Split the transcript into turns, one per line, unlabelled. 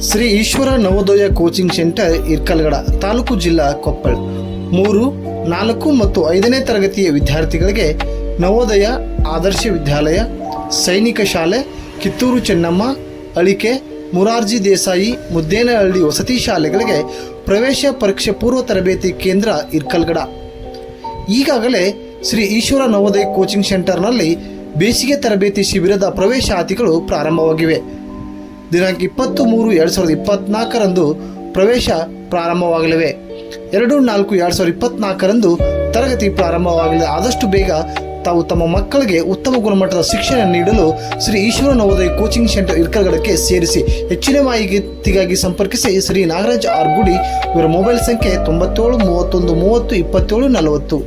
Shri Ishwara Navodaya coaching centre Irkalgada taluk ಜಿಲ್ಲಾ ಕೊಪ್ಪಳ 3, 4 ಮತ್ತು 5ನೇ ತರಗತಿಯ ವಿದ್ಯಾರ್ಥಿಗಳಿಗೆ ನವೋದಯ ಆದರ್ಶ ವಿದ್ಯಾಲಯ, ಸೈನಿಕ ಶಾಲೆ, ಕಿತ್ತೂರು ಚೆನ್ನಮ್ಮ, ಅಳಿಕೆ, ಮುರಾರ್ಜಿ ದೇಸಾಯಿ, ಮುದ್ದೇನಹಳ್ಳಿ ವಸತಿ ಶಾಲೆಗಳಿಗೆ ಪ್ರವೇಶ ಪರೀಕ್ಷೆ ಪೂರ್ವ ತರಬೇತಿ ಕೇಂದ್ರ ಇರ್ಕಲ್ಗಡ. ಈಗಾಗಲೇ ಶ್ರೀ ಈಶ್ವರ ನವೋದಯ ಕೋಚಿಂಗ್ ಸೆಂಟರ್ನಲ್ಲಿ ಬೇಸಿಗೆ ತರಬೇತಿ ಶಿಬಿರದ ಪ್ರವೇಶಾತಿಗಳು ಪ್ರಾರಂಭವಾಗಿವೆ. ದಿನಾಂಕ 20-3-2024 ಪ್ರವೇಶ ಪ್ರಾರಂಭವಾಗಲಿವೆ. 2-4-2024 ತರಗತಿ ಪ್ರಾರಂಭವಾಗಲಿದೆ. ಆದಷ್ಟು ಬೇಗ ತಾವು ತಮ್ಮ ಮಕ್ಕಳಿಗೆ ಉತ್ತಮ ಗುಣಮಟ್ಟದ ಶಿಕ್ಷಣ ನೀಡಲು ಶ್ರೀ ಈಶ್ವರ ನವೋದಯ ಕೋಚಿಂಗ್ ಸೆಂಟರ್ ಇರ್ಕಲ್ಗಡಕ್ಕೆ ಸೇರಿಸಿ. ಹೆಚ್ಚಿನ ಮಾಹಿತಿಗಾಗಿ ಸಂಪರ್ಕಿಸಿ ಶ್ರೀ ನಾಗರಾಜ್ ಆರ್ ಗುಡಿ. ಇವರ ಮೊಬೈಲ್ ಸಂಖ್ಯೆ 97 31 30 27 40.